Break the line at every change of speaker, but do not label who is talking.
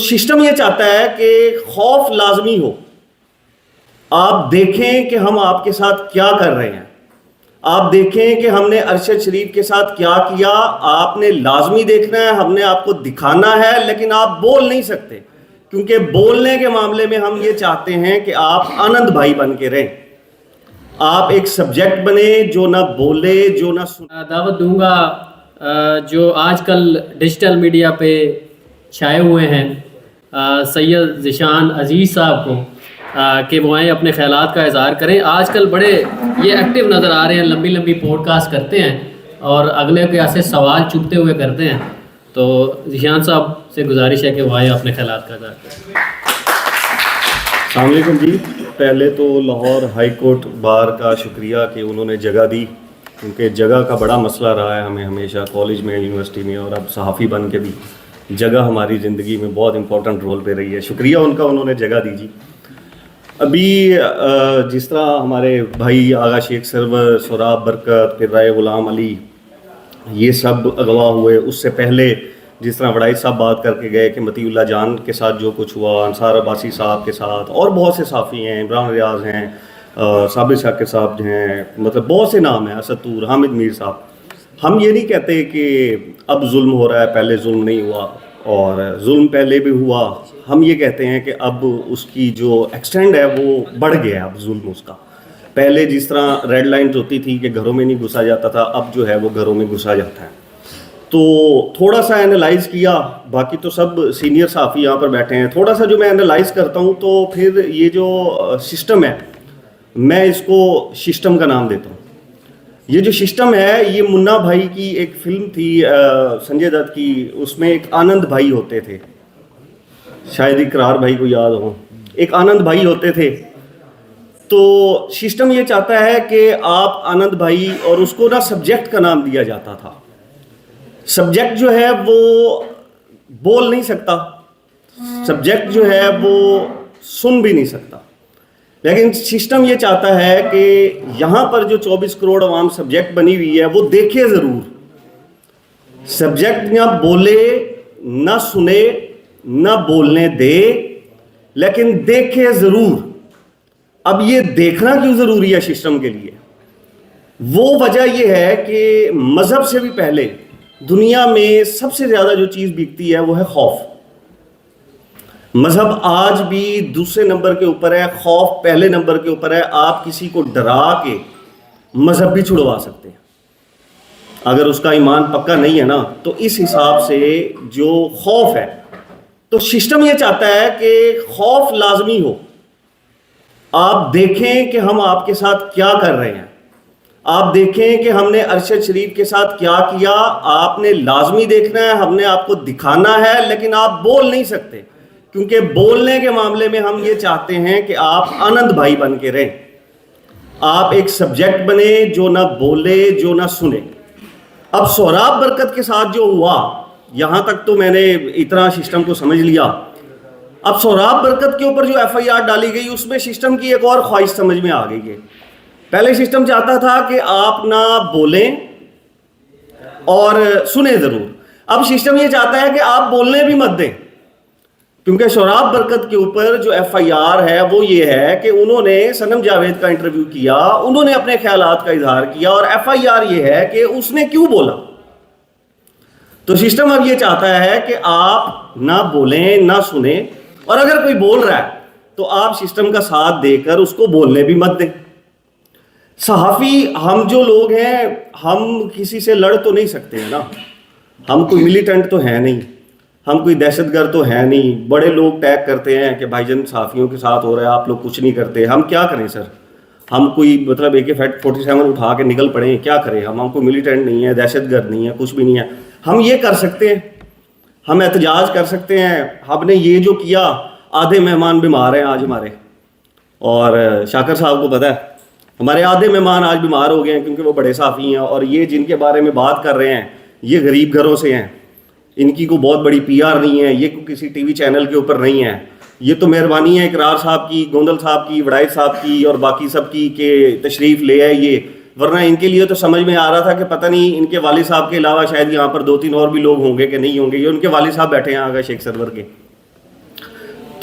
System یہ چاہتا ہے کہ خوف لازمی ہو. آپ دیکھیں کہ ہم آپ کے ساتھ کیا کر رہے ہیں, آپ دیکھیں کہ ہم نے ارشد شریف کے ساتھ کیا کیا. آپ نے لازمی دیکھنا ہے, ہم نے آپ کو دکھانا ہے, لیکن آپ بول نہیں سکتے, کیونکہ بولنے کے معاملے میں ہم یہ چاہتے ہیں کہ آپ آنند بھائی بن کے رہیں. آپ ایک سبجیکٹ بنے جو نہ بولے, جو نہ سنے.
دعوت دوں گا جو آج کل ڈیجیٹل میڈیا پہ چھائے ہوئے ہیں سید ذیشان عزیز صاحب کو کہ وہ آئیں اپنے خیالات کا اظہار کریں. آج کل بڑے یہ ایکٹیو نظر آ رہے ہیں, لمبی لمبی پوڈ کاسٹ کرتے ہیں اور اگلے کے ایسے سوال چپتے ہوئے کرتے ہیں. تو ذیشان صاحب سے گزارش ہے کہ وہ آئیں اپنے خیالات کا اظہار کریں.
السلام علیکم جی. پہلے تو لاہور ہائی کورٹ بار کا شکریہ کہ انہوں نے جگہ دی, کیونکہ جگہ کا بڑا مسئلہ رہا ہے ہمیں ہمیشہ کالج میں, یونیورسٹی میں, اور اب صحافی بن کے بھی جگہ ہماری زندگی میں بہت امپورٹنٹ رول پہ رہی ہے. شکریہ ان کا, انہوں نے جگہ دی جی. ابھی جس طرح ہمارے بھائی آغا شیخ سرور, سوراب برکت, پھر رائے غلام علی, یہ سب اغوا ہوئے, اس سے پہلے جس طرح وڑائی صاحب بات کر کے گئے کہ مطیع اللہ جان کے ساتھ جو کچھ ہوا, انصار عباسی صاحب کے ساتھ, اور بہت سے صحافی ہیں, عمران ریاض ہیں, صابر شاکر صاحب ہیں, مطلب بہت سے نام ہیں, اسد طور, حامد میر صاحب. ہم یہ نہیں کہتے کہ اب ظلم ہو رہا ہے, پہلے ظلم نہیں ہوا, اور ظلم پہلے بھی ہوا. ہم یہ کہتے ہیں کہ اب اس کی جو ایکسٹینڈ ہے وہ بڑھ گیا ہے. اب ظلم اس کا, پہلے جس طرح ریڈ لائنز ہوتی تھی کہ گھروں میں نہیں گھسا جاتا تھا, اب جو ہے وہ گھروں میں گھسا جاتا ہے. تو تھوڑا سا اینالائز کیا, باقی تو سب سینئر صحافی یہاں پر بیٹھے ہیں, تھوڑا سا جو میں اینالائز کرتا ہوں تو پھر یہ جو سسٹم ہے, میں اس کو سسٹم کا نام دیتا ہوں. یہ جو سسٹم ہے یہ منا بھائی کی ایک فلم تھی سنجے دت کی, اس میں ایک آنند بھائی ہوتے تھے, شاید اقرار بھائی کو یاد ہو, ایک آنند بھائی ہوتے تھے. تو سسٹم یہ چاہتا ہے کہ آپ آنند بھائی, اور اس کو نا سبجیکٹ کا نام دیا جاتا تھا. سبجیکٹ جو ہے وہ بول نہیں سکتا, سبجیکٹ جو ہے وہ سن بھی نہیں سکتا, لیکن سسٹم یہ چاہتا ہے کہ یہاں پر جو 24 کروڑ عوام سبجیکٹ بنی ہوئی ہے وہ دیکھے ضرور. سبجیکٹ نہ بولے, نہ سنے, نہ بولنے دے, لیکن دیکھے ضرور. اب یہ دیکھنا کیوں ضروری ہے سسٹم کے لیے؟ وہ وجہ یہ ہے کہ مذہب سے بھی پہلے دنیا میں سب سے زیادہ جو چیز بکتی ہے وہ ہے خوف. مذہب آج بھی دوسرے نمبر کے اوپر ہے, خوف پہلے نمبر کے اوپر ہے. آپ کسی کو ڈرا کے مذہب بھی چھڑوا سکتے ہیں اگر اس کا ایمان پکا نہیں ہے نا. تو اس حساب سے جو خوف ہے, تو سسٹم یہ چاہتا ہے کہ خوف لازمی ہو. آپ دیکھیں کہ ہم آپ کے ساتھ کیا کر رہے ہیں, آپ دیکھیں کہ ہم نے ارشد شریف کے ساتھ کیا کیا. آپ نے لازمی دیکھنا ہے, ہم نے آپ کو دکھانا ہے, لیکن آپ بول نہیں سکتے, کیونکہ بولنے کے معاملے میں ہم یہ چاہتے ہیں کہ آپ آنند بھائی بن کے رہیں. آپ ایک سبجیکٹ بنے جو نہ بولے, جو نہ سنے. اب سوراب برکت کے ساتھ جو ہوا, یہاں تک تو میں نے اتنا سسٹم کو سمجھ لیا. اب سوراب برکت کے اوپر جو ایف آئی آر ڈالی گئی, اس میں سسٹم کی ایک اور خواہش سمجھ میں آ گئی ہے. پہلے سسٹم چاہتا تھا کہ آپ نہ بولیں اور سنیں ضرور. اب سسٹم یہ چاہتا ہے کہ آپ بولنے بھی مت دیں, کیونکہ سوراب برکت کے اوپر جو ایف آئی آر ہے وہ یہ ہے کہ انہوں نے صنم جاوید کا انٹرویو کیا, انہوں نے اپنے خیالات کا اظہار کیا, اور ایف آئی آر یہ ہے کہ اس نے کیوں بولا. تو سسٹم اب یہ چاہتا ہے کہ آپ نہ بولیں, نہ سنیں, اور اگر کوئی بول رہا ہے تو آپ سسٹم کا ساتھ دے کر اس کو بولنے بھی مت دیں. صحافی ہم جو لوگ ہیں, ہم کسی سے لڑ تو نہیں سکتے ہیں نا, ہم کوئی ملیٹنٹ تو ہے نہیں, ہم کوئی دہشت گرد تو ہے نہیں. بڑے لوگ ٹیگ کرتے ہیں کہ بھائی جان صحافیوں کے ساتھ ہو رہا ہے, آپ لوگ کچھ نہیں کرتے. ہم کیا کریں سر, ہم کوئی مطلب AK-47 اٹھا کے نکل پڑیں, کیا کریں ہم کوئی ملیٹنٹ نہیں ہے, دہشت گرد نہیں ہے, کچھ بھی نہیں ہے. ہم یہ کر سکتے ہیں, ہم احتجاج کر سکتے ہیں. ہم نے یہ جو کیا, آدھے مہمان بیمار ہیں آج ہمارے, اور شاکر صاحب کو پتہ ہے ہمارے آدھے مہمان آج بیمار ہو گئے ہیں, کیونکہ وہ بڑے صحافی ہیں, اور یہ جن کے بارے میں بات کر رہے ہیں یہ غریب گھروں سے ہیں, ان کی کوئی بہت بڑی PR نہیں ہے, یہ کوئی کسی ٹی وی چینل کے اوپر نہیں ہے. یہ تو مہربانی ہے اقرار صاحب کی, گوندل صاحب کی, وڑائی صاحب کی, اور باقی سب کی کہ تشریف لے آئے یہ, ورنہ ان کے لیے تو سمجھ میں آ رہا تھا کہ پتہ نہیں ان کے والد صاحب کے علاوہ شاید یہاں پر 2-3 اور بھی لوگ ہوں گے کہ نہیں ہوں گے. یہ ان کے والد صاحب بیٹھے ہیں آغا شیخ سرور کے.